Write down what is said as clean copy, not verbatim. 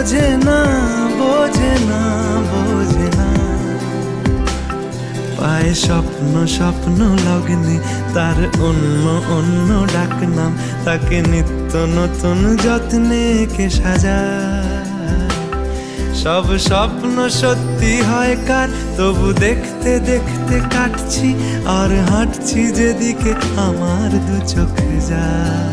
বোঝে না, বোঝে না, বোঝে না। পায়ে স্বপ্ন স্বপ্ন লগ্নে তার অন্য অন্য ডাকনাম, তাকে নিত্য নতুন যত্নে কে সাজায়। সব স্বপ্ন সত্যি হয় কার, তবু দেখতে দেখতে কাটছি আর হাঁটছি যেদিকে আমার দু চোখ যায়।